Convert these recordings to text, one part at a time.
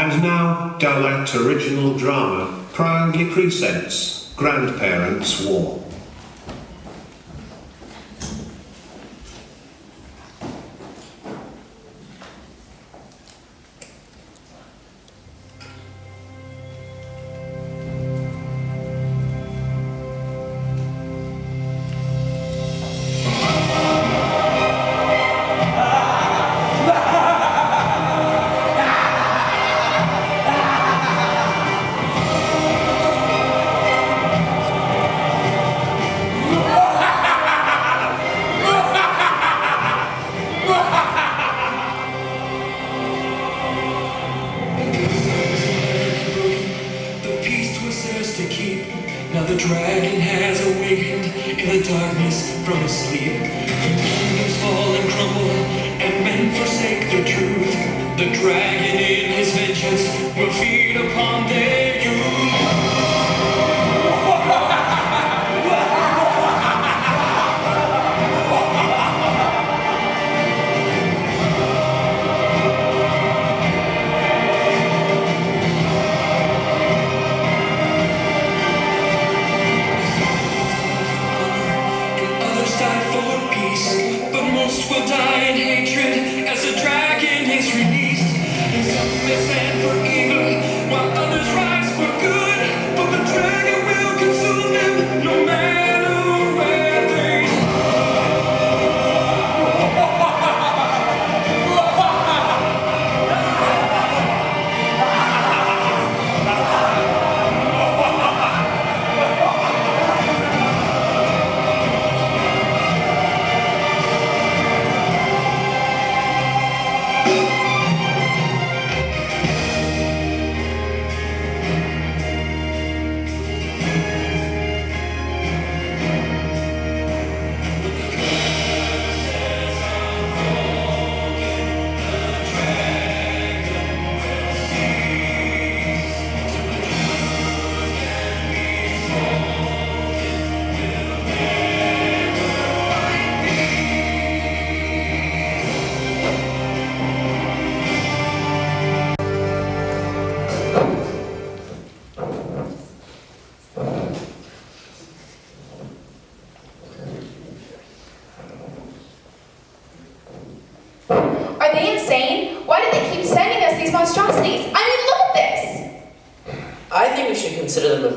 And now, Dalat original drama, proudly presents Grandparents' War.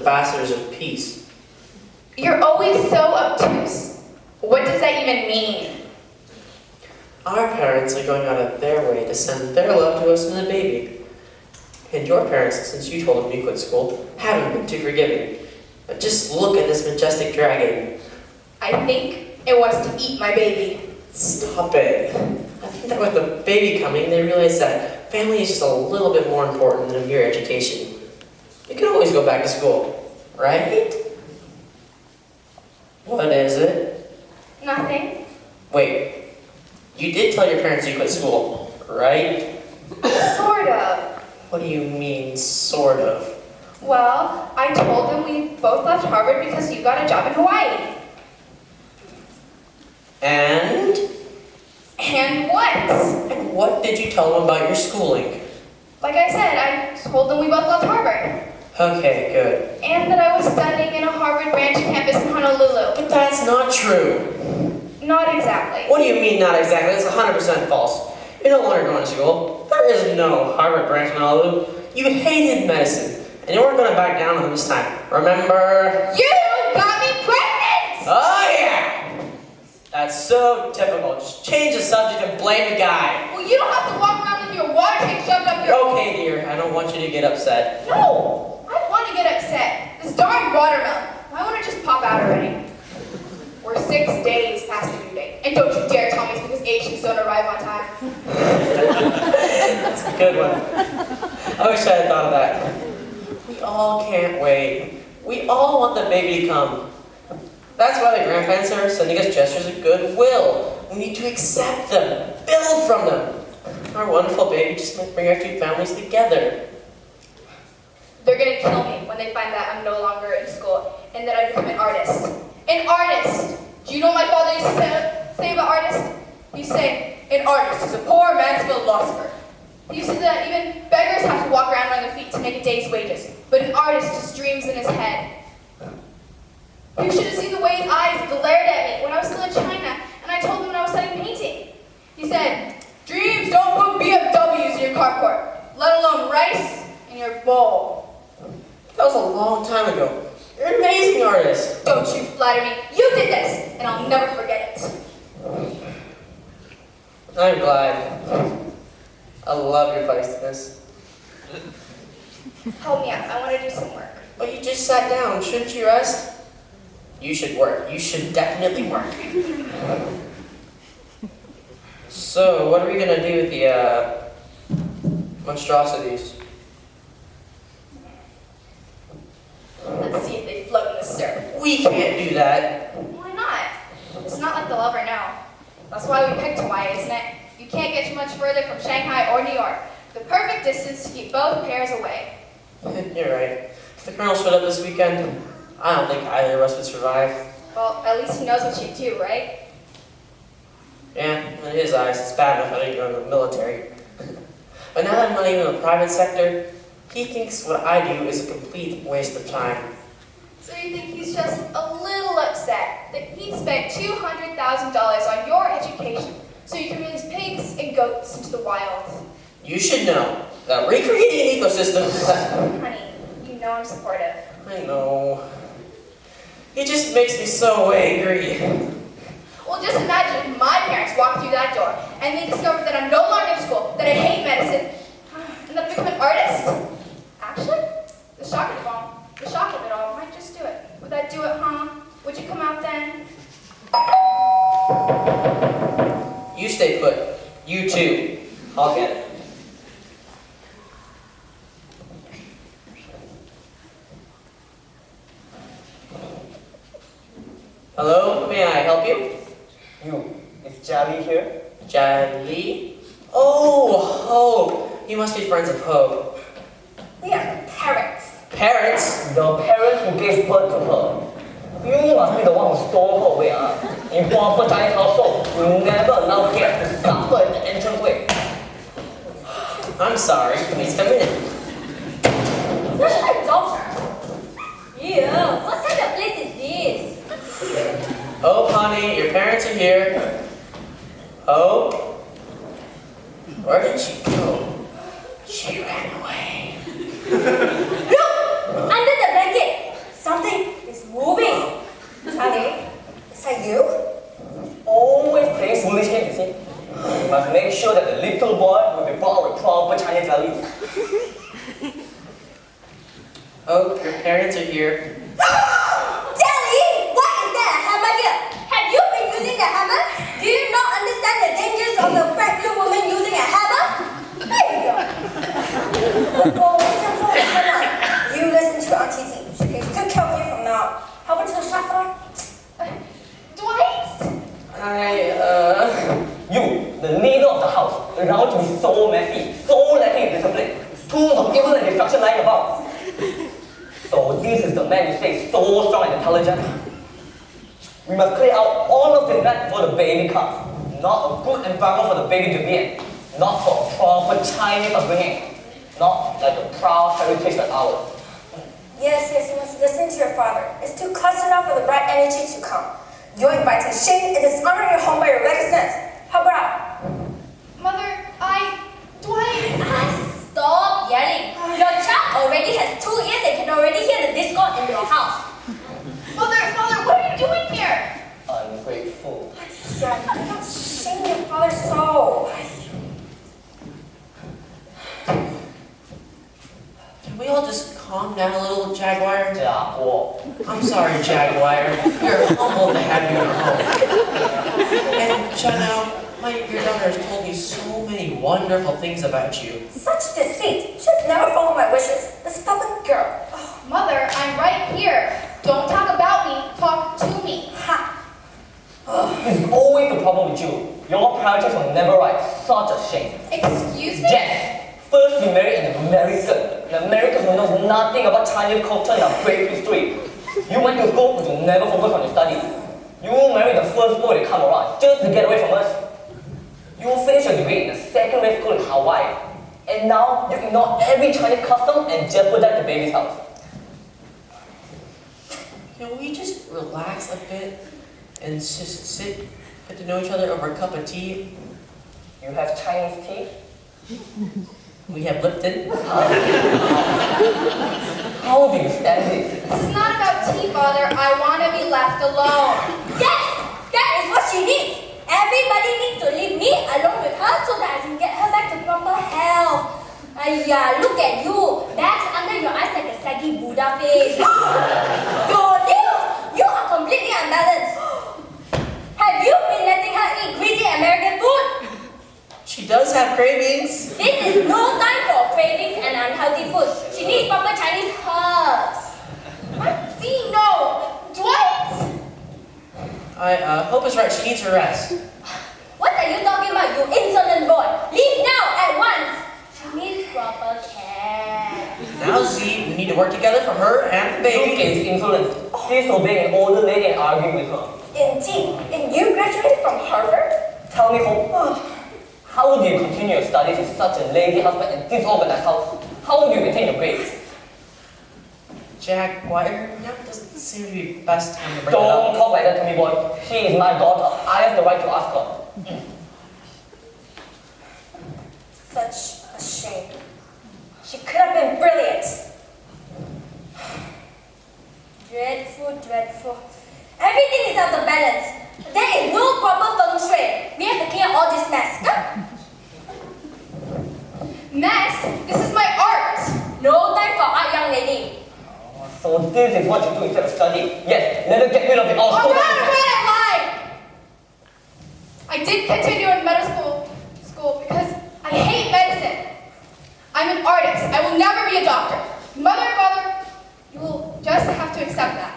Ambassadors of peace. You're always so obtuse. What does that even mean? Our parents are going out of their way to send their love to us and the baby. And your parents, since you told them you quit school, haven't been too forgiving. But just look at this majestic dragon. I think it wants to eat my baby. Stop it. I think that with the baby coming, they realize that family is just a little bit more important than a mere education. You can always go back to school, right? What is it? Nothing. Wait, you did tell your parents you quit school, right? Sort of. What do you mean, sort of? Well, I told them we both left Harvard because you got a job in Hawaii. And? And what? And what did you tell them about your schooling? Like I said, I told them we both left Harvard. Okay, good. And that I was studying in a Harvard branch campus in Honolulu. But that's not true. Not exactly. What do you mean, not exactly? That's 100% false. You're no longer going to school. There is no Harvard branch in Honolulu. You hated medicine, and you weren't going to back down on them this time. Remember? You got me pregnant! Oh, yeah! That's so typical. Just change the subject and blame the guy. Well, you don't have to walk around with your water tank shoved up your... Okay, dear. I don't want you to get upset. No! I want to get upset. This darn watermelon. Why won't it just pop out already? We're 6 days past the due date. And don't you dare tell me it's because Asians don't arrive on time. That's a good one. I wish I had thought of that. We all can't wait. We all want the baby to come. That's why the grandparents are sending us gestures of goodwill. We need to accept them, build from them. Our wonderful baby just might bring our two families together. They're gonna kill me when they find that I'm no longer in school and that I've become an artist. An artist! Do you know what my father used to say about artists? He said, an artist is a poor man's philosopher. He used to say that even beggars have to walk around on their feet to make a day's wages, but an artist just dreams in his head. You should have seen the way his eyes glared at me when I was still in China, and I told him when I was studying painting. He said, "Dreams don't put BMWs in your carport, let alone rice in your bowl." That was a long time ago. You're an amazing artist. Don't you flatter me. You did this, and I'll never forget it. I'm glad. I love your feistiness. Help me out. I want to do some work. But you just sat down. Shouldn't you rest? You should work. You should definitely work. So, what are we gonna do with the monstrosities? Let's see if they float in the surf. We can't do that. Why not? It's not like they'll ever know. That's why we picked Hawaii, isn't it? You can't get much further from Shanghai or New York. The perfect distance to keep both pairs away. You're right. If the Colonel showed up this weekend, I don't think either of us would survive. Well, at least he knows what you do, right? Yeah, in his eyes, it's bad enough I didn't go in the military. But now that I'm not even in the private sector, he thinks what I do is a complete waste of time. So you think he's just a little upset that he spent $200,000 on your education so you can release pigs and goats into the wild? You should know that recreating an ecosystem... Honey, you know I'm supportive. I know. It just makes me so angry. Well, just imagine if my parents walked through that door and they discovered that I'm no longer in school, that I hate medicine, and that I've become an artist. Actually, the shock of it all might just do it. Would that do it, huh? Would you come out then? You stay put. You too. I'll get it. Hello, may I help you? Is Jolly here? Jolly? Oh, Hope. You must be friends of Hope. We are parents. Parents? The parents who gave birth to her. You must be the one who stole her away. In proper Chinese household, we never allow guests to suffer in the entranceway. I'm sorry. Please come in. Where's my daughter? Ew, what kind of place is this? Hope, honey, your parents are here. Hope? Where did she go? She ran away. Look! Under the blanket! Something is moving. Charlie, is that you? Always play foolish games, you see. You must make sure that the little boy will be brought with proper Chinese values. Hope, your parents are here. Charlie! Why is there a hammer here? Have you been using the hammer? Do you not understand the dangers of a pregnant woman using a hammer? There you go. Oh, come on. You listen to Auntie T. She takes good care of you from now. Help her to the shop floor. Dwight? You, the leader of the house, allowed to be so messy, so lacking in discipline. Too of evil and destruction lying about. So this is the man you say is so strong and intelligent. We must clear out all of the net for the baby comes. Not a good environment for the baby to be in. Not for proper Chinese upbringing. Not like the proud heritage like ours. Yes, you must listen to your father. It's too close enough for the right energy to come. You're inviting shame and dishonoring your home by your recklessness. How about? Mother, Dwight. Stop yelling. Your child already has 2 years and can already hear the discord in your house. Father, what are you doing here? Ungrateful. Yeah, do not shame your father so. Can we all just calm down a little, Jaguar? Jaguar. I'm sorry, Jaguar. You're humbled to have you at home. And, Chano, your daughter has told me so many wonderful things about you. Such deceit. She's never followed my wishes. The stubborn girl. Oh, Mother, I'm right here. Don't talk about me, talk to me. ha. This is always the problem with you. Your priorities were never right. Such a shame. Excuse me? Yes. First you marry an American. The Americans who know nothing about Chinese culture and our great history. You went to school but you never focused on your studies. You married the first boy to come around just to get away from us. You finished your degree in a second-rate school in Hawaii. And now you ignore every Chinese custom and jeopardize the baby's health. Can we just relax a bit and just sit, get to know each other over a cup of tea? You have Chinese tea? We have Lipton. How do you stand this? This is not about tea, Father. I want to be left alone. Yes! That is what she needs! Everybody needs to leave me alone with her so that I can get her back to proper health. Ayya, look at you. Bags under your eyes like a saggy Buddha face. Your nails! You are completely unbalanced. Have you been letting her eat greasy American food? She does have cravings. This is no time for cravings and unhealthy food. She needs proper Chinese herbs. See, no. Dwight! I hope is right. She needs her rest. What are you talking about, you insolent boy? Leave now, at once. She needs proper care. Now, Z, we need to work together for her and the Look baby. at his insolence. Disobeying an older lady and arguing with her. Indeed, and you graduated from Harvard? Tell me, Hope, how do you continue your studies with such a lazy husband and disorganized house? How do you maintain your grades? Jack, why now doesn't seem to be the best time to bring it Don't up. talk like that to me, boy. She is my daughter. I have the right to ask her. Such a shame. She could have been brilliant. Dreadful, dreadful. Everything is out of balance. There is no proper feng shui. We have to clear all this mess. Come. Mess? This is my art. No time for art, young lady. So this is what you do instead of studying. Yes, let her get rid of it all. Oh, I lied. I did continue in medical school because I hate medicine. I'm an artist. I will never be a doctor. Mother and father, you will just have to accept that.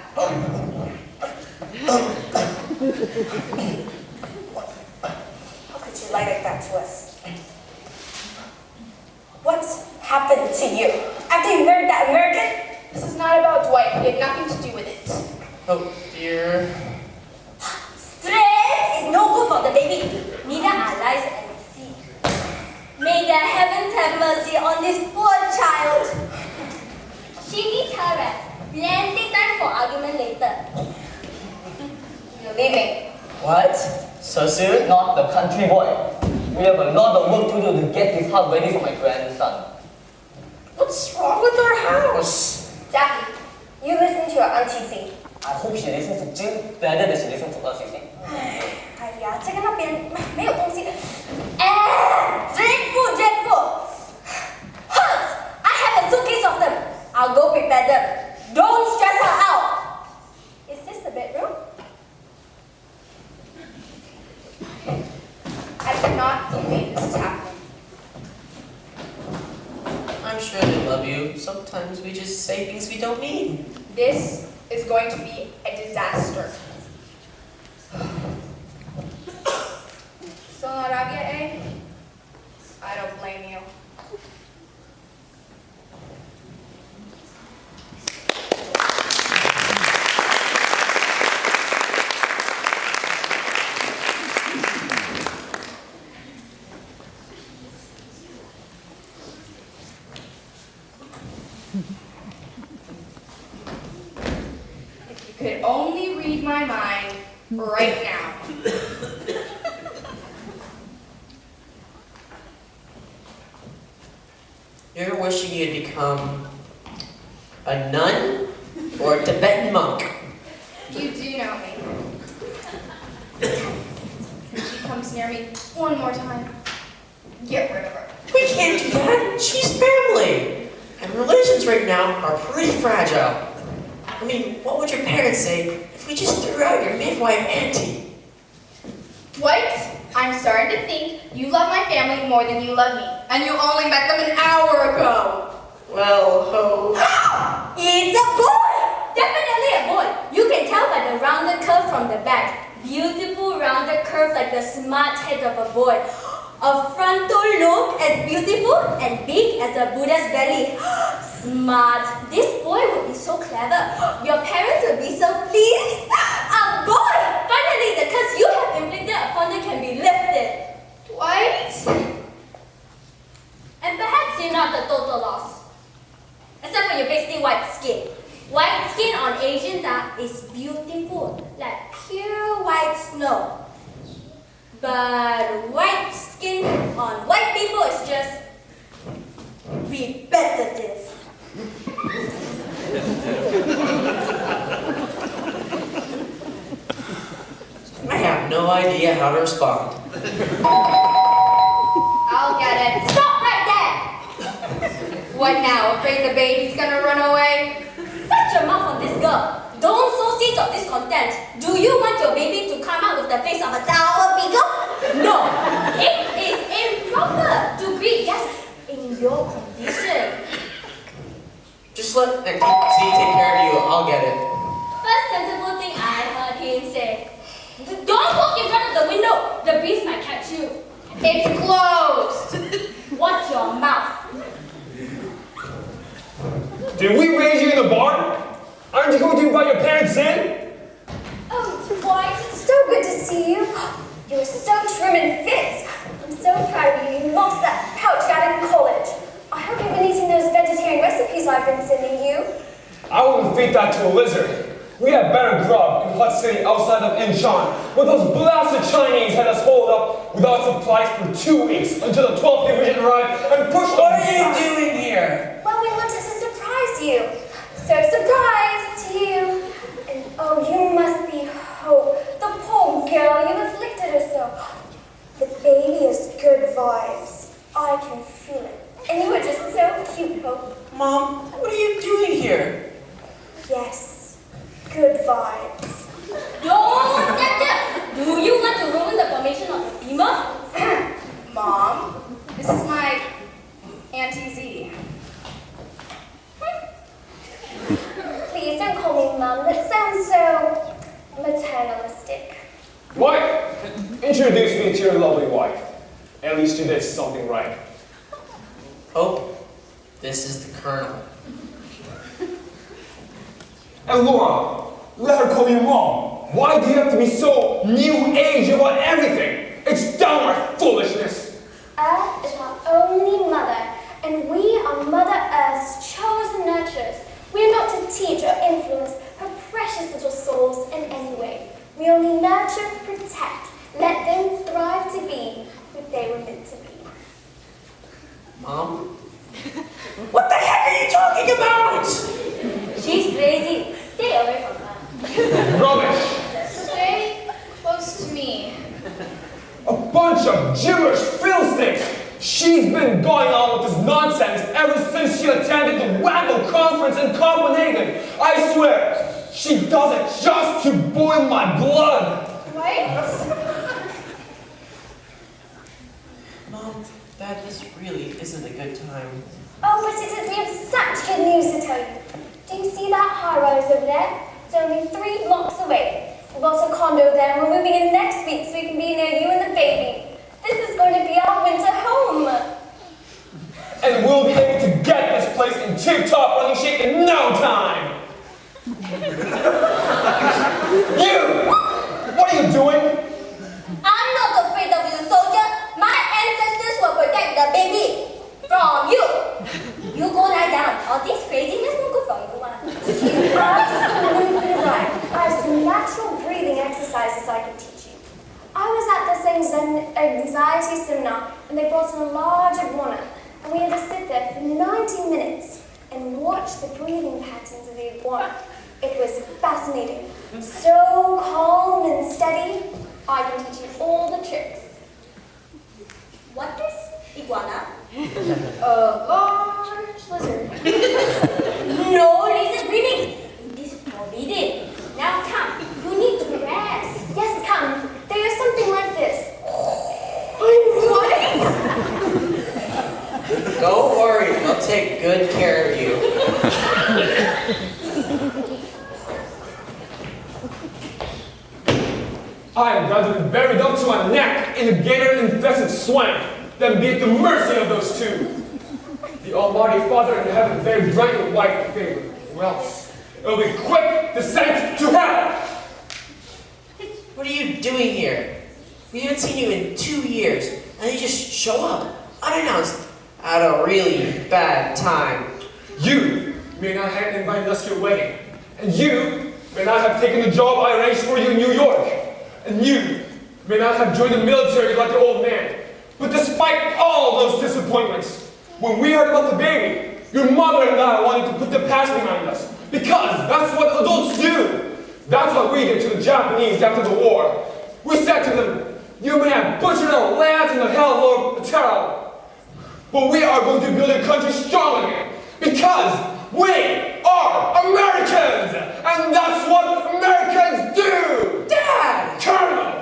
How could you lie like that to us? What's happened to you? After you married that American? This is not about Dwight. He had nothing to do with it. Oh, dear. Stress is no good for the baby. Neither are lies and deceit. May the heavens have mercy on this poor child. She needs her rest. Plenty time for argument later. You're leaving. What? So soon? Not the country boy. We have a lot of work to do to get this house ready for my grandson. What's wrong with our house? Jackie, you listen to your auntie sing. I hope she listens to Jim better than she listens to us, you see. 哎呀，这个那边没有东西。哎 dreadful, dreadful. Hunt! I have a suitcase of them. I'll go prepare them. Don't stress her out. Is this the bedroom? I cannot believe this is happening. I'm sure they love you. Sometimes we just say things we don't mean. This is going to be a disaster. Still not out yet, eh? I don't blame you. If you could only read my mind right now. You're wishing you'd become a nun or a Tibetan monk. You do know me. If she comes near me one more time, get rid of her. We can't do that. She's family. And religions right now are pretty fragile. I mean, what would your parents say if we just threw out your midwife auntie? Dwight, I'm starting to think you love my family more than you love me. And you only met them an hour ago. Well, ho. It's a boy! Definitely a boy. You can tell by the rounded curve from the back. Beautiful rounded curve like the smart head of a boy. A frontal lobe as beautiful and big as a Buddha's belly. Smart. This boy would be so clever. Your parents would be so pleased. A boy! Finally, the curse you have inflicted upon them can be lifted. Dwight? And perhaps no. But white skin on white people is just repetitive. I have no idea how to respond. I'll get it. Stop right there! What now? Afraid the baby's gonna run away? Shut your mouth on this girl. Don't sow seeds of discontent. Do you want your baby to come out with the face of a sour pickle? No. It is improper to greet guests in your condition. Just let the Z take care of you. I'll get it. First sensible thing I heard him say. Don't walk in front of the window. The breeze might catch you. It's closed. Watch your mouth. Did we raise you in the barn? Aren't you going to invite your parents in? Oh, Dwight, it's so good to see you. You're so trim and fit. I'm so proud of you. You lost that pouch out in college. I hope you've been eating those vegetarian recipes I've been sending you. I wouldn't feed that to a lizard. We had better grub in Hut City outside of Incheon, where those blasted Chinese had us holed up without supplies for 2 weeks until the 12th division arrived and pushed What us. are you doing here? Well, we wanted to surprise you. So surprise to you. And oh, you must be Hope. The poor girl, you afflicted her so. The baby is good vibes. I can feel it. And you were just so cute, Hope. Mom, what are you doing here? Yes, good vibes. Don't get it! Do you want to ruin the formation of the femur? Mom, this is my Auntie Z. Please don't call me Mum. That sounds so maternalistic. What? Introduce me to your lovely wife. At least you did something right. Hope, this is the Colonel. And Laura, let her call you Mom. Why do you have to be so new age about everything? It's downright foolishness. Earth is our only mother, and we are Mother Earth's chosen nurturers. We are not to teach or influence her precious little souls in any way. We only nurture, protect, let them thrive to be who they were meant to be. Mom? What the heck are you talking about? She's crazy. Stay away from her. Rubbish. Stay close to me. A bunch of gibberish fiddlesticks. She's been going on with this nonsense ever since she attended the Waggle conference in Copenhagen. I swear, she does it just to boil my blood. What? Mom, Dad, this really isn't a good time. Oh, but it is. We have such good news to tell you. Do you see that high rise over there? It's only 3 blocks away. We've got a condo there, and we're moving in next week so we can be near you and the baby. This is going to be our winter home. And we'll be able to get this place in tip-top running shape in no time. You! What are you doing? I'm not afraid of you, soldier. My ancestors will protect the baby from you. You go lie down. All this craziness no good for you. She's absolutely right. I have some natural breathing exercises I can teach you. I was at the same anxiety seminar, and they brought in a large iguana, and we had to sit there for 90 minutes and watch the breathing patterns of the iguana. It was fascinating. So calm and steady. I can teach you all the tricks. What is iguana? A large lizard. No, lizard breathing. This is forbidden. Now come. You need to rest. Yes, come. There is something like this. What? Don't worry, I'll take good care of you. I'd rather be buried up to my neck in a gator-infested swamp than be at the mercy of those two. The Almighty Father in heaven may grant your wife a favor, or else it'll be quick descent to hell. What are you doing here? We haven't seen you in 2 years, and you just show up, unannounced, at a really bad time. You may not have invited us to your wedding, and you may not have taken the job I arranged for you in New York. And you may not have joined the military like the old man, but despite all those disappointments, when we heard about the baby, your mother and I wanted to put the past behind us, because that's what adults do. That's what we did to the Japanese after the war. We said to them, you may have butchered our lands and the hell of terror, but we are going to build a country strong again, because we are Americans, and that's what Americans do! Dad! Colonel!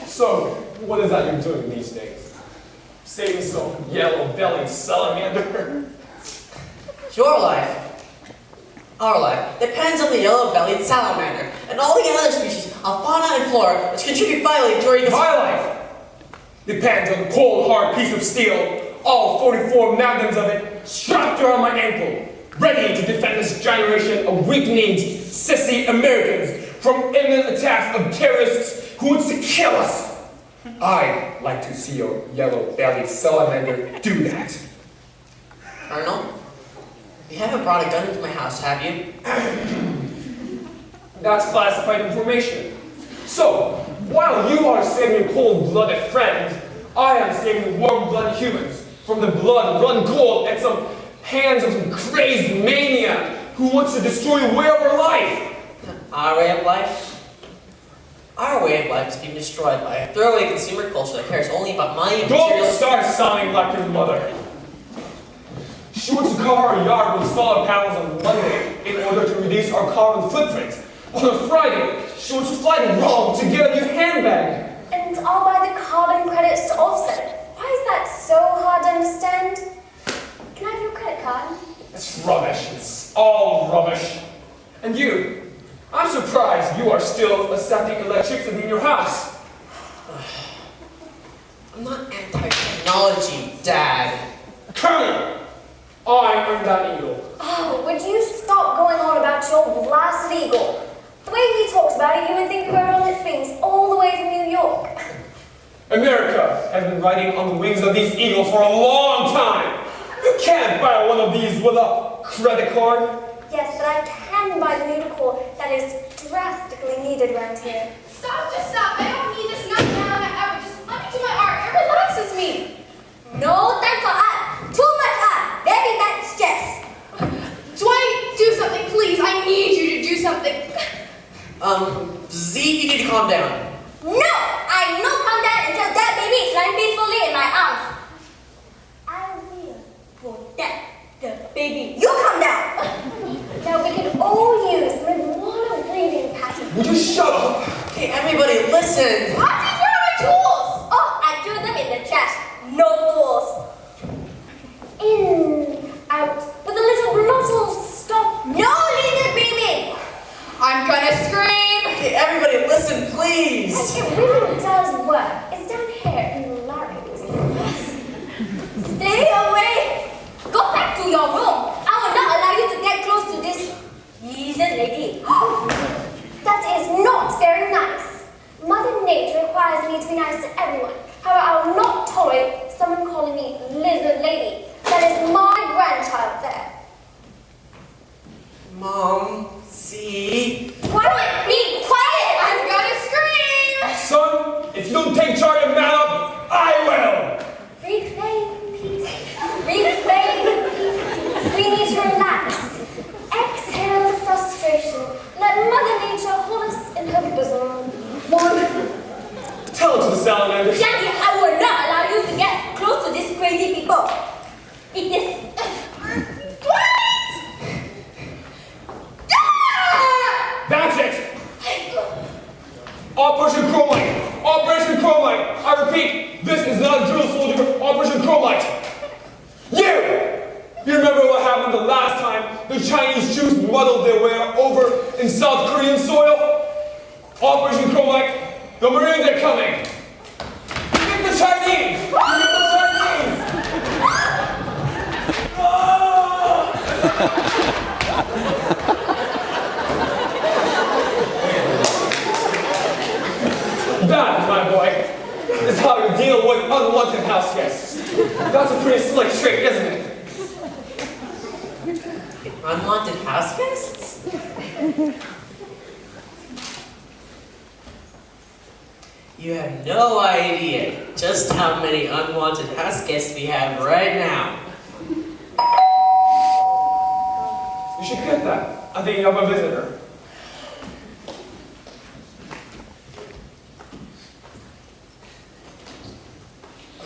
So, what is that you're doing these days? Saving some yellow-bellied salamander? Your life, our life, depends on the yellow-bellied salamander and all the other species of fauna and flora which contribute vitally during the... My life depends on a cold, hard piece of steel, all 44 magnums of it, strapped around my ankle, ready to defend this generation of weak-kneed, sissy Americans from imminent attacks of terrorists who want to kill us. I'd like to see your yellow-bellied salamander do that. Colonel, you haven't brought a gun into my house, have you? That's classified information. So, while you are saving your cold-blooded friends, I am saving warm-blooded humans from the blood run cold at some hands of some crazed maniac who wants to destroy your way of our life. Our way of life? Our way of life is being destroyed by a throwaway consumer culture that cares only about money and Don't material... start sounding like your mother. She wants to cover our yard with solar panels on Monday in order to reduce our carbon footprint. On a Friday, she wants to fly to Rome to get a new handbag. And I'll buy the carbon credits to offset it. Why is that so hard to understand? Can I have your credit card? It's rubbish. It's all rubbish. And you, I'm surprised you are still accepting electricity in your house. I'm not anti-technology, Dad. Colonel, I earned that eagle. Oh, would you stop going on about your blasted eagle? The way he talks about it, you would think we rode on its wings all the way from New York. America has been riding on the wings of these eagles for a long time. You can't buy one of these with a credit card. Yes, but I can buy the new decor that is drastically needed around here. Stop, just stop. I don't need this nothing ever. Just let me do my art. It relaxes me. No time for art. Too much art. Very bad stress. Dwight, do something, please. I need you to do something. Z, you need to calm down. No! I will not calm down until that baby is lying peacefully in my arms. I will protect the baby. You calm down! Now we can all use marijuana breathing patterns. Would you shut up? Okay, everybody, listen. Where are my tools? Oh, I threw them in the trash. No tools. In, out, with a little nozzle stop. No little breathing. I'm gonna scream. Okay, everybody, listen, please. It really does work. It's down here in the larynx. Stay away. Go back to your room. I will not allow you to get close to this decent lady. That is not very nice. Mother Nature requires me to be nice to everyone. However, I will not tolerate someone calling me lizard lady. That is my grandchild there. Mom, Z. Quiet! Be quiet! I'm gonna scream. Son, if you don't take charge and man up, I will! Reclaim peace. Reclaim peace. We need to relax. Exhale the frustration. Let Mother Nature hold us in her bosom. Tell it to the salamanders. Jackie, I will not allow you to get close to these crazy people. Eat this. That's it! Operation Chromite! Operation Chromite! I repeat, this is not a drill soldier. Operation Chromite! You remember what happened the last time the Chinese troops muddled their way over in South Korean soil? Operation Chromite, the Marines are coming! Get the Chinese! Get the Chinese! That, my boy, is how you deal with unwanted house guests. That's a pretty slick trick, isn't it? Unwanted house guests? You have no idea just how many unwanted house guests we have right now. You should get that. I think you have a visitor.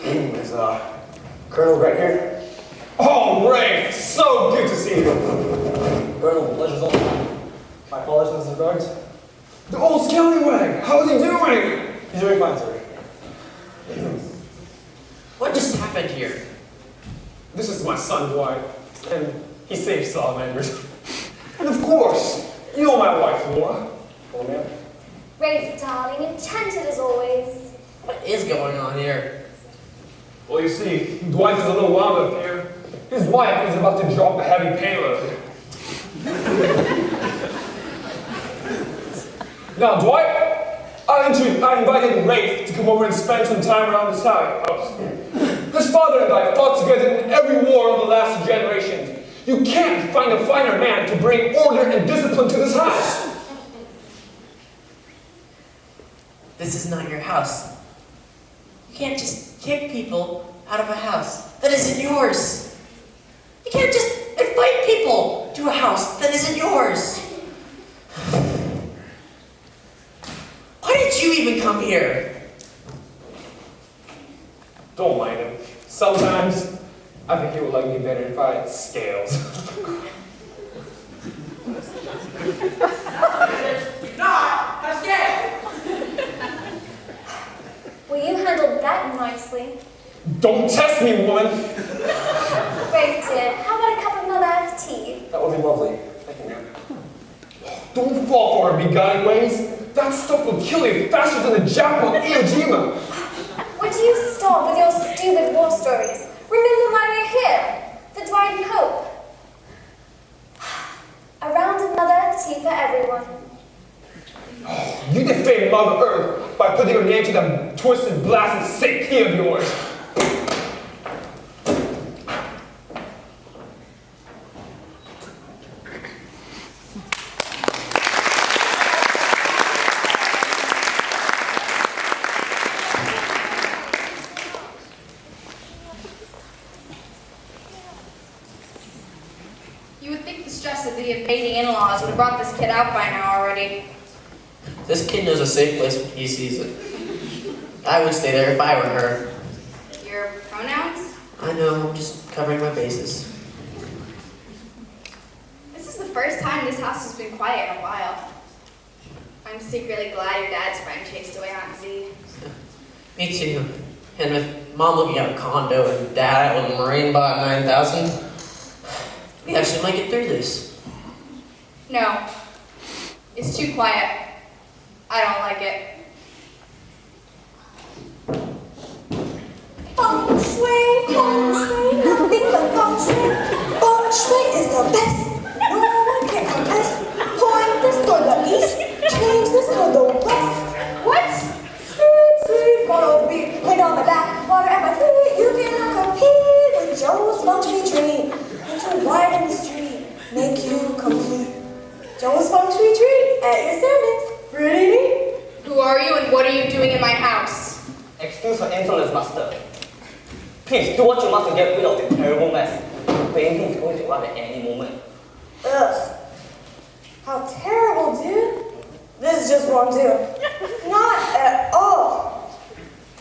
Is Colonel right here? Oh, Ray! So good to see you. Colonel, pleasure's all mine. My apologies and regards. The old scallywag! How's he doing? He's doing fine, sir. What just happened here? This is my son, Dwight, and he saves salamanders. And of course, you know my wife, Laura. Oh, ma'am. Rafe, darling, enchanted as always. What is going on here? Well, you see, Dwight is a little wound up here. His wife is about to drop a heavy payload. Now, Dwight, I invited Rafe to come over and spend some time around this house. His father and I fought together in every war of the last generations. You can't find a finer man to bring order and discipline to this house. This is not your house. You can't just kick people out of a house that isn't yours. You can't just invite people to a house that isn't yours. Why did you even come here? Don't mind him. Sometimes I think he would like me better if I had scales. Not a scale! Well, you handled that nicely. Don't test me, woman! Rafe, dear, how about a cup of Mother Earth tea? That would be lovely. Thank you, ma'am. Don't fall for her beguiling ways. That stuff will kill you faster than the jab on Iwo Jima. Would you stop with your stupid war stories? Remember why we're here. For Dwight and Hope. A round of Mother Earth tea for everyone. You defame Mother Earth by putting your name to that twisted, blasted, sick tea of yours. You would think the stress of the invading in-laws would have brought this kid out by now already. This kid knows a safe place when he sees it. I would stay there if I were her. Your pronouns? I know, I'm just covering my bases. This is the first time this house has been quiet in a while. I'm secretly glad your dad's friend chased away Aunt Z. Me too. And with Mom looking at a condo and Dad out with a Marine bought 9,000, we actually might get through this. No. It's too quiet. I don't like it. Feng shui, nothing but feng shui. Feng shui is the best. No one can contest. Point this toward the east, change this toward the west. What? Sweet, follow me. Wind on my back, water at my feet. You cannot compete with Joe's feng shui tree. To widen the street, make you complete. Joe's feng shui tree at your service. Pretty neat. Who are you and what are you doing in my house? Excuse her insolence, master. Please do what you must to get rid of the terrible mess. Baby is going to arrive at any moment. Ugh. How terrible, dude. This just won't do. Not at all.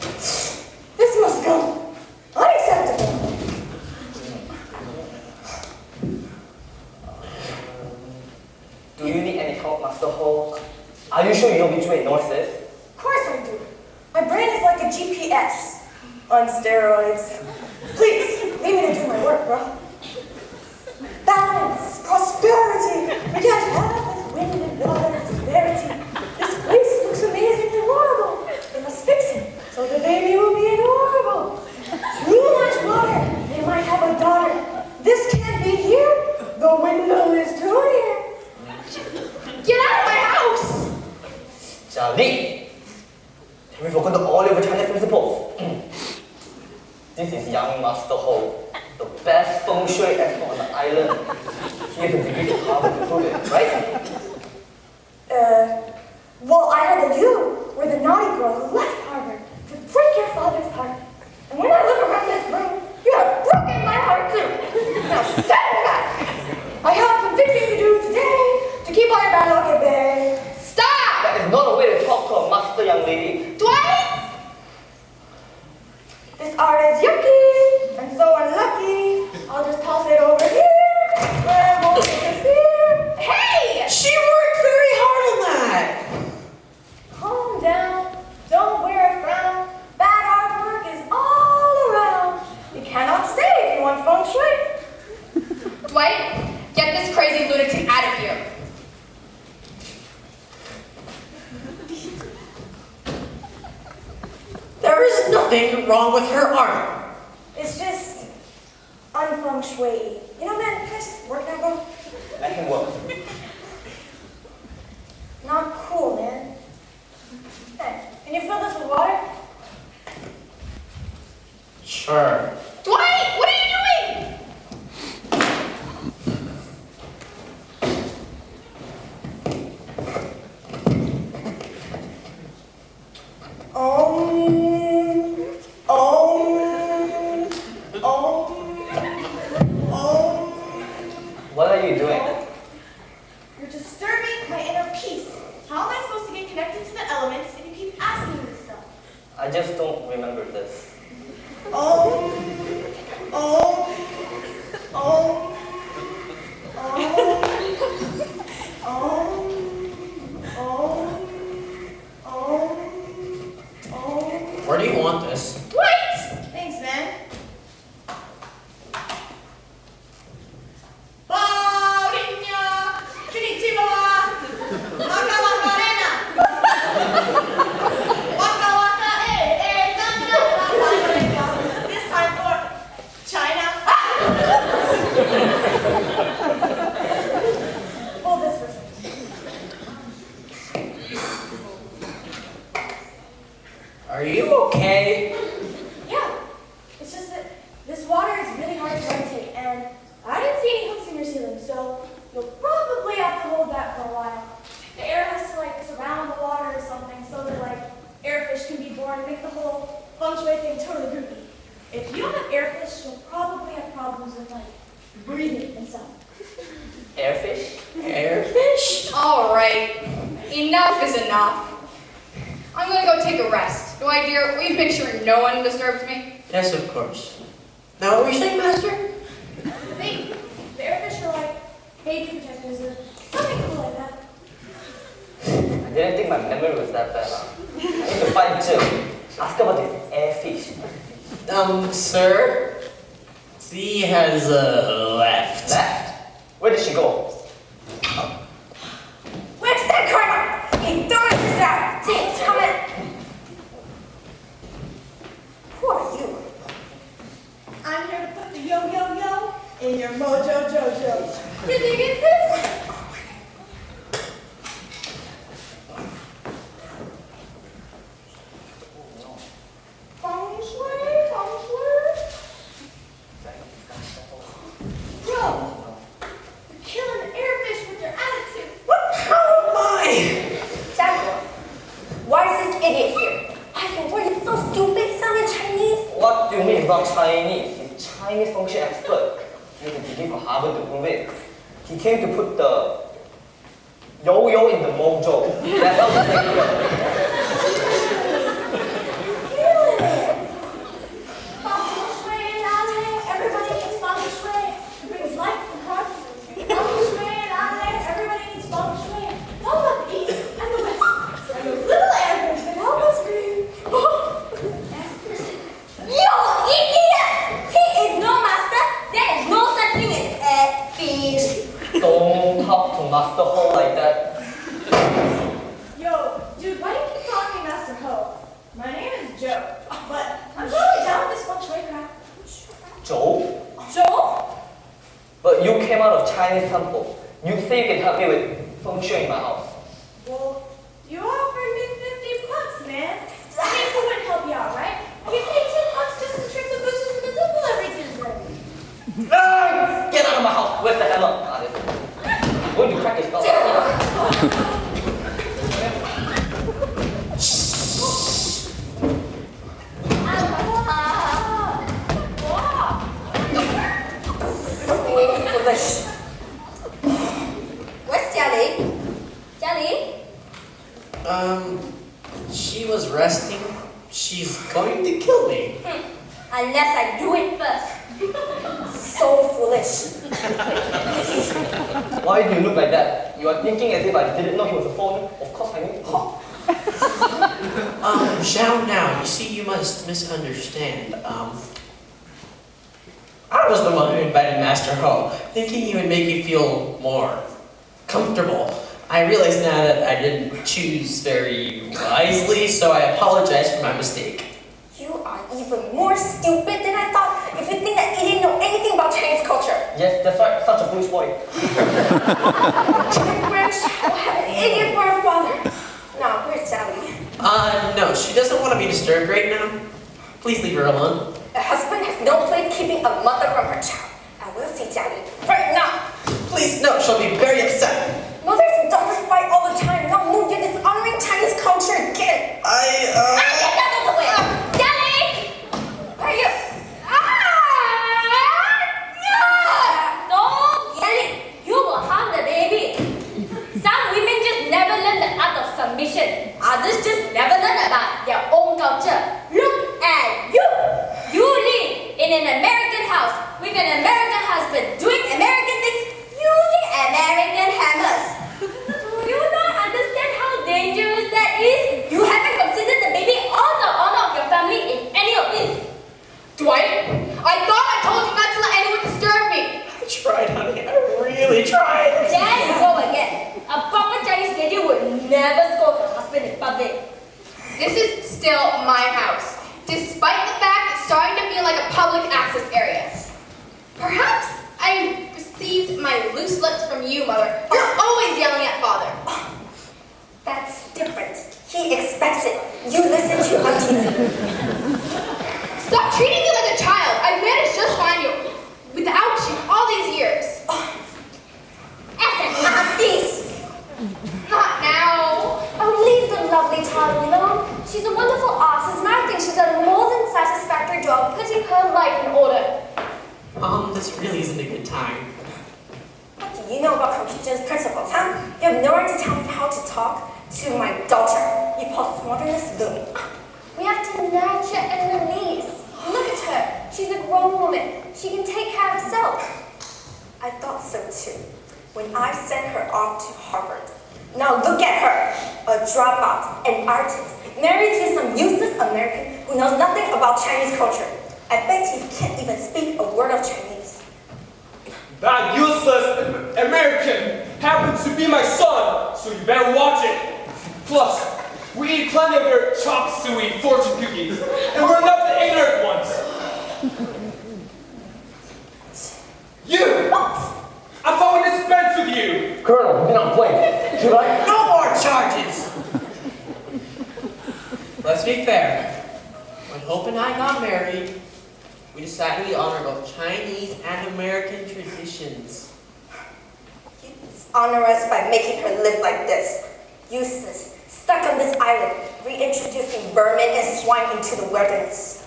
This must go. Unacceptable. Do you need any help, Master Ho? Are you sure you know which way north is? Of course I do. My brain is like a GPS on steroids. Please, leave me to do my work, bro. Balance, prosperity. We can't have this wind and water disparity. This place looks amazingly horrible. They must fix it so the baby will be adorable. Too much water. They might have a daughter. This can't be here. The window is too near. Get out of my house! Charlie! Have you forgotten all your Chinese principles? This is young Master Ho, the best feng shui expert on the island. He has a degree from Harvard to prove it, right? Well, I heard that you were the naughty girl who left nothing wrong with her arm. It's just unfeng shui. You know, man, can I just work now, bro? Let him work. Not cool, man. Hey, can you fill this with water? Sure. Dwight, what are you doing? What are you doing? You're disturbing my inner peace. How am I supposed to get connected to the elements if you keep asking me this stuff? I just don't remember this. Where do you want this? Dwight! Thanks, man. Baurinha, Trinitiba, Waka Waka Arena. Waka Waka, this time for China. Hold this for a second. Are you okay? Yeah, it's just that this water is really hard to rotate, and I didn't see any hooks in your ceiling, so you'll probably have to hold that for a while. The air has to like surround the water or something, so that like airfish can be born and make the whole feng shui thing totally goofy. If you don't have airfish, you'll probably have problems with like breathing and stuff. Airfish? Airfish? All right, enough is enough. I'm gonna go take a rest. Dwight, dear, will you make sure no one disturbs me? Yes, of course. Now, what were you saying, Master? The airfish are like baby protectors or something cool like that. I didn't think my memory was that bad. I need to find Jill. Ask about this airfish. Sir? Z has left. Left? Where did she go? Where's that karma? Hey, don't let this out. Take it. Who are you? I'm here to put the yo-yo-yo in your mojo jojo. Did you get this? Feng shui, feng shui. Bro, you're killing airfish with your attitude. How am I? Samuel, why is this idiot here? I can word it so stupid, sounding Chinese. What do you mean it's not Chinese? He's Chinese function expert. You need to give him Harvard to prove it. He came to put the yo-yo in the mojo. That's how the thing works. Feng shui, lale, everybody needs feng shui. It brings life and heart. Feng shui, lale, everybody needs feng shui. It's all about the east and the west. And those little airfish that help us breathe. You idiot! He is no master. There is no such thing as a fish. Don't talk to Master Ho like that. Yo, dude, why do you keep calling me Master Ho? My name is Joe, but I'm totally down with this feng shui crap. Joe? Joe? But you came out of Chinese temple. You say you can help me with feng shui in my house. Well, you offered me $50, man. I mean, who wouldn't help you out, right? I get paid $10 just to trim the bushes in the temple every Tuesday. Ah, get out of my house! Where's the hammer? Ah, this one. I'm going to crack his skull. Where's Jiali? Jiali? She was resting. She's going to kill me. Unless I do it first. So foolish. Why do you look like that? You are thinking as if I didn't know he was a phone. Of course I knew. Zhao now, you see, you must misunderstand. I was the one who invited Master Ho, thinking he would make you feel more comfortable. I realize now that I didn't choose very wisely, so I apologize for my mistake. You are more stupid than I thought if you think that you didn't know anything about Chinese culture. Yes, that's right. Such a foolish boy. French will have an idiot for a father. Now, where's Sally? No, she doesn't want to be disturbed right now. Please leave her alone. A husband has no place keeping a mother from her child. I will see Sally right now. Please, no, she'll be very upset. Mothers and daughters fight all the time. Now move, you're dishonoring Chinese culture again. I get out of the way. Sally! Where are you? Don't yell it. You will harm the baby. Some women just never learn the art of submission. Others just never learn about their own culture. Look at you. You live in an American house with an American husband doing American things using American hammers. Do you not understand how dangerous that is? You haven't considered the baby or the honor of your family in any of this. Dwight, I thought I told you not to let anyone disturb me. I tried, honey. I really tried. There you go again. A proper Chinese lady would never scold her husband in public. This is still my house, despite the fact it's starting to feel like a public access area. Perhaps I received my loose lips from you, Mother. You're always yelling at Father. That's different. He expects it. You listen to on TV. Stop treating me like a child. I've managed just fine without you all these years. Peace. Not now. Oh, leave the lovely child alone. She's a wonderful artist. As a matter of fact, she's done a more than satisfactory job putting her life in order. This really isn't a good time. What do you know about Confucius principles, huh? You have no right to tell me how to talk to my daughter. You postmodernist loon. We have to nurture and release. Look at her. She's a grown woman. She can take care of herself. I thought so too, when I sent her off to Harvard. Now look at her, a dropout, an artist, married to some useless American who knows nothing about Chinese culture. I bet he can't even speak a word of Chinese. That useless American happens to be my son, so you better watch it. Plus, we eat plenty of their chop suey fortune cookies, and we're not the ignorant ones. You! I thought we dispensed with you! Colonel, you've been on plane. Should I? No more charges! Let's be fair. When Hope and I got married, we decided we honor both Chinese and American traditions. You dishonor us by making her live like this. Useless, stuck on this island, reintroducing vermin and swine into the wilderness.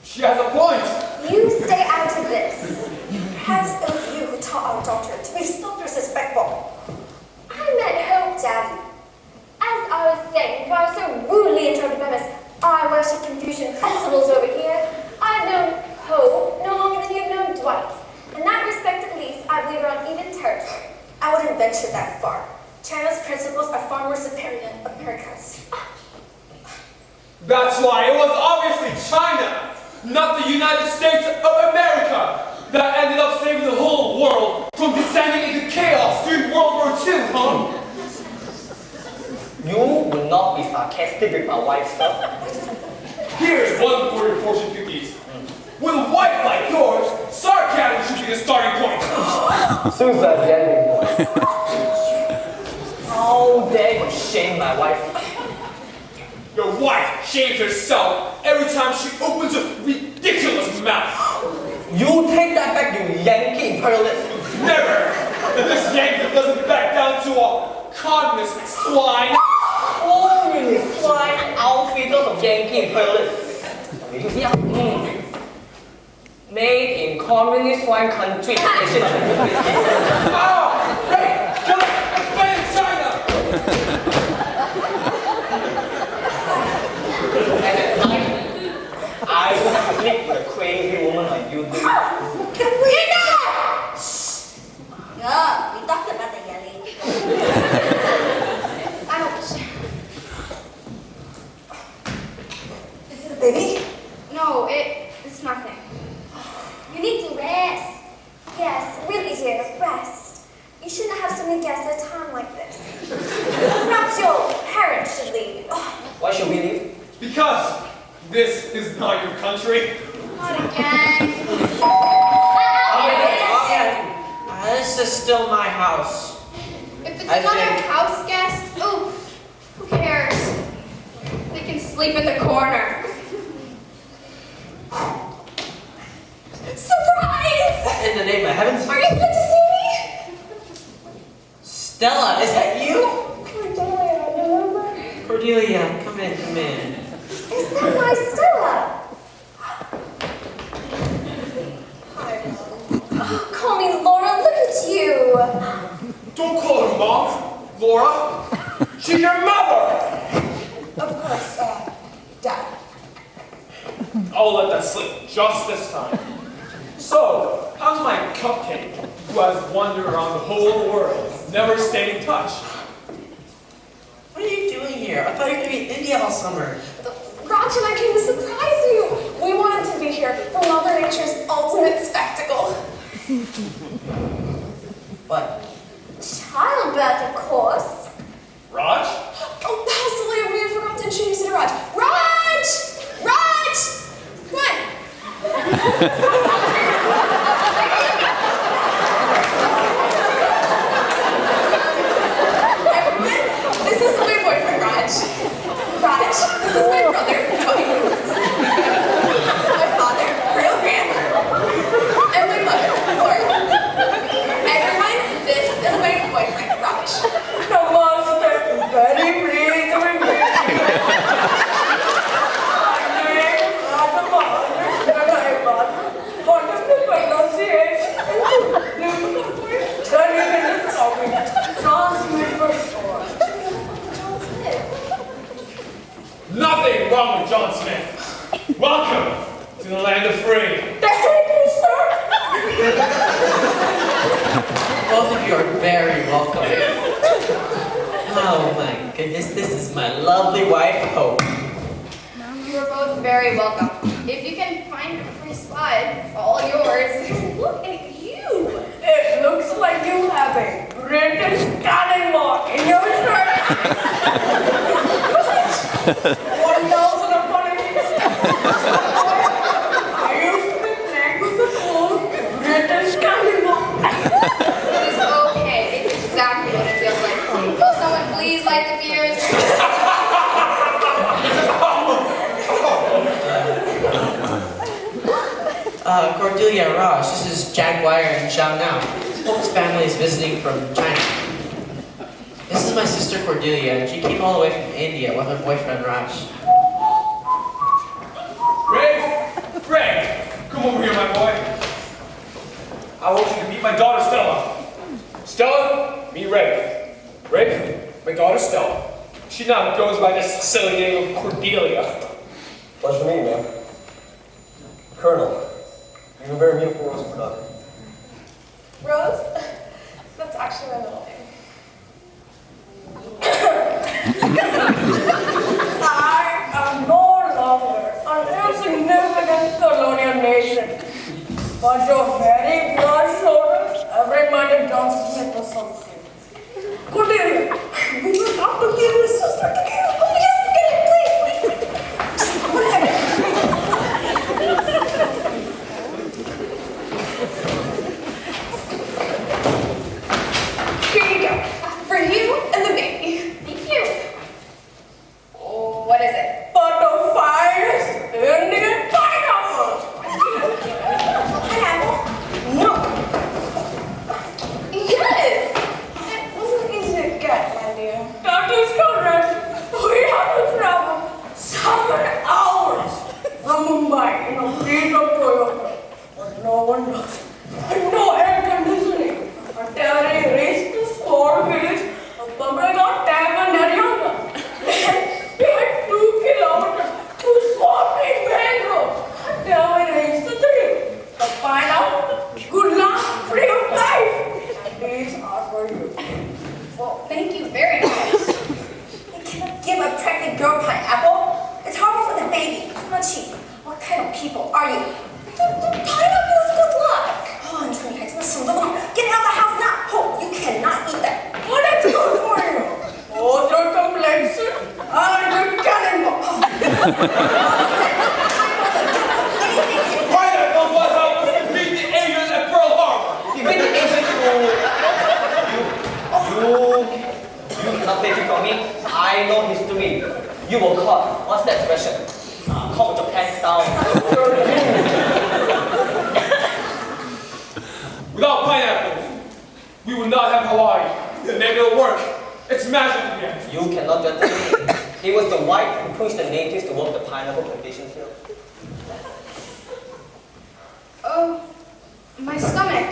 She has a point! You stay out of this. Perhaps it was you who taught our daughter to be so disrespectful. I met Hope, Daddy. As I was saying, before I was so rudely interrupted by Miss I worship Confucian principles over here, I've known Hope no longer than you've known Dwight. In that respect, at least, I believe we're on even territory. I wouldn't venture that far. China's principles are far more superior than America's. That's why it was obviously China, not the United States of America, that ended up saving the whole world from descending into chaos during World War II, huh? You will not be sarcastic with my wife, sir. Here's one for your fortune cookies. With a wife like yours, sarcasm should be the starting point. Soon as the ending point. How dare you shame my wife? Your wife shames herself every time she opens a ridiculous mouth. You take that back, you Yankee imperialist. Never! And this Yankee doesn't back down to a communist swine. Communist swine outfitters of Yankee imperialists. You see how? Made in communist swine country. Ah! Hey! Kill it! Ban China! And at night, I will sleep with a crazy woman like you do. Can we not? Yeah, we talked about the yelling. Ouch. Is it a baby? No, it's nothing. You need to rest. Yes, really, dear, rest. You shouldn't have so many guests at a time like this. Perhaps your parents should leave. Why should we leave? Because This is not your country. Not again. This is still my house. If it's I not think- a house guest, oh, who cares? They can sleep in the corner. Surprise! In the name of heaven. Are you glad to see me? Stella, is that you? Cordelia, remember? Cordelia, come in, come in. Is that my Stella? Oh, call me Laura, look at you. Don't call her Mom, Laura. She's your mother. Of course, Dad. I'll let that slip just this time. So, how's my cupcake, who has wandered around the whole world, never stayed in touch? What are you doing here? I thought you were going to be in India all summer. Raj and I came to surprise you. We wanted to be here for Mother Nature's ultimate spectacle. What? Childbirth, of course. Raj? Oh, how silly of me, I forgot to introduce you to Raj. Raj! Raj! Come on. Everyone, this is my boyfriend, Raj. Raj, this is my brother, my father, Colonel Grant, and my mother, Laura. Everyone, this is my boyfriend, Raj. Namaste. Very pleased to meet you. Wonderful pronunciation. Then you can just copy. Transmit for sure. Nothing wrong with John Smith. Welcome to the land of free. Thank you, sir. Both of you are very welcome. Oh my goodness, this is my lovely wife, Hope. You are both very welcome. If you can find a free spot, it's all yours. Look at you. It looks like you have a British cannonball in your shirt. What? 1,000 upon a I used to be playing with the full British cannonball. It is okay. It's exactly what it feels like. Will someone please light the fuse? Cordelia, Raj, this is Jaguar and Zhao Now. Hope's family is visiting from China. This is my sister Cordelia, and she came all the way from India with her boyfriend Raj. Ray, come over here, my boy. I want you to meet my daughter, Stella. Stella, meet Ray. Ray, my daughter, Stella. She now goes by this silly name of Cordelia. Pleasure to meet you, man. Colonel, you have a very beautiful rose for daughter. Rose? That's actually my middle name. I am no longer an insignificant colonial nation, but your very broad shoulders have reminded John Smith of something. Cordelia, we will have to give your sister to you. Oh, yes, get it, please. Just 1 second. Here you go. For you and the baby. Thank you. Oh, what is it? But the finest Indian pineapple. Pineapple? No. Yes. It wasn't easy to get, my dear. That is correct. We had to travel 7 hours from Mumbai in a fleet of Toyota. But no one does. And no air conditioning. Until I reached the small village of Babraga Dam and Haryana. Then we had 2 kilometers to swamping mangroves. Until we reached the tree. The pineapple could not free of life. And these are for you. Well, thank you very much. You cannot give a pregnant girl pineapple. It's harmful for the baby. It's not cheap. What kind of people are you? The pineapple is good luck. Oh, I'm trying to listen. Get out of the house now. Oh, you cannot eat that. What is good for you? Both your complexion and your cannonball. taking from me. I know history. You were caught. What's that expression? Caught with your pants down. Without pineapples, we would not have Hawaii. Maybe it'll work. It's magic again. You cannot get the meaning. It was the white who pushed the natives to work the pineapple plantations here. Oh, my stomach.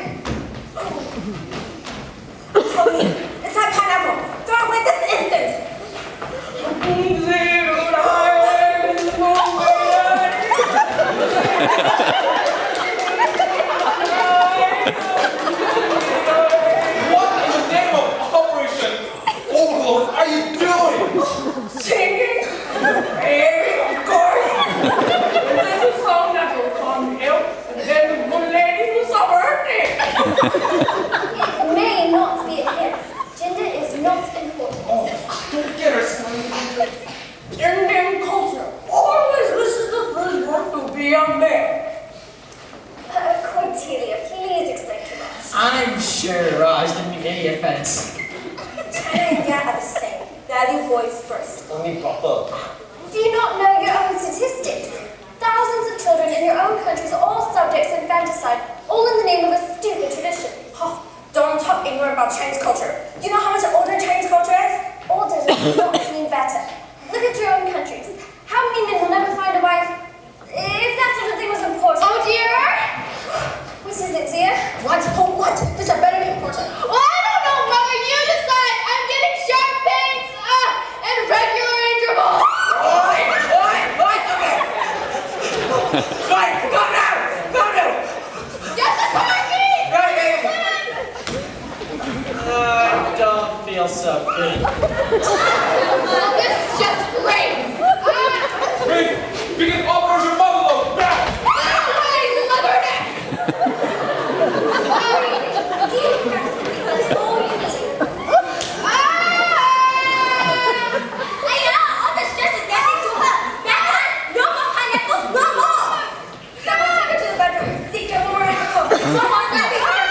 Tell me, it's that pineapple. Throw it away this instant. What in the name of Operation Overload are you doing? Singing? Of course. There's a song that will come out, and then the one lady will stop hurting. It may not be a hit. Gender is not important. Oh, don't get her started. Indian culture always wishes the firstborn to be a male. Cordelia, please explain to us. I'm sure Raj didn't mean any offense. China and India are the same. Value boys first. Only proper. Do you not know your own statistics? Thousands of children in your own countries are all subjects of infanticide, all in the name of a stupid tradition. Oh, don't talk ignorant about Chinese culture. Do you know how much older Chinese culture is? Older does not mean better. Look at your own countries. How many men will never find a wife if that sort of thing was important? Oh dear! What is it, dear? What? Oh, what? This had better be important. Well, I don't know, Mother. You decide. I'm getting sharp pains and regular intervals. Right, go now! Go now! Get the car keys! I don't feel so good. Well, this is just great. Reese, begin Operation Overload now! My leatherneck! Dear person, that's all you do. Ayah, all the stress is getting to her. Becca, no more pineapples, no more. Someone take her to the bedroom. See, careful where I go. Someone grab her.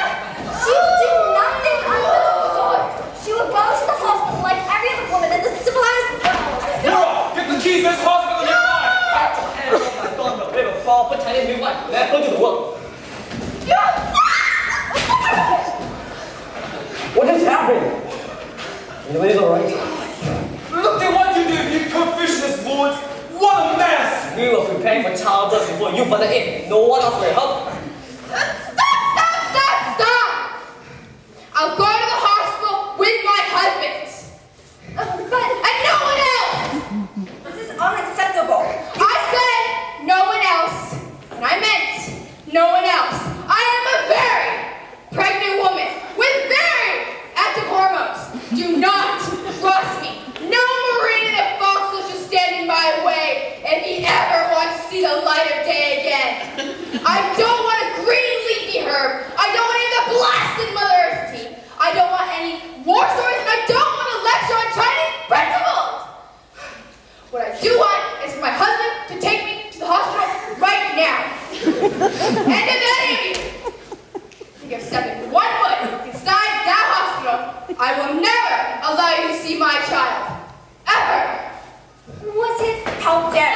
She will do nothing of the sort. She will go to the hospital like every other woman in the civilized world. Ciera, get the keys to this hospital nearby! Hands off my daughter. We have a proper Chinese midwife. Let her do the work. What is happening? Everybody's alright? Look at what you did, you Confucianist woman! What a mess! We were preparing for childbirth before you butted in. No one else will help. Stop! I'll go to the hospital with my husband. And no one else! This is unacceptable. I said no one else. And I meant no one else. I am a very pregnant woman with very active hormones. Do not trust me. No marine in a foxhole should stand in my way if he ever wants to see the light of day again. I don't want a green leafy herb. I don't want any of the blasted Mother Earth tea. I don't want any war stories, and I don't want to lecture on Chinese principles. What I do want is for my husband to take me to the hospital right now. And if any of you think of stepping one foot inside that hospital, I will never allow you to see my child. Ever. What's it? How dare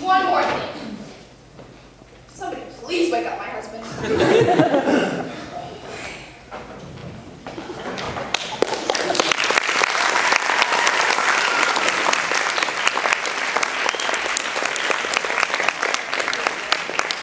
One more thing. Somebody please wake up my husband.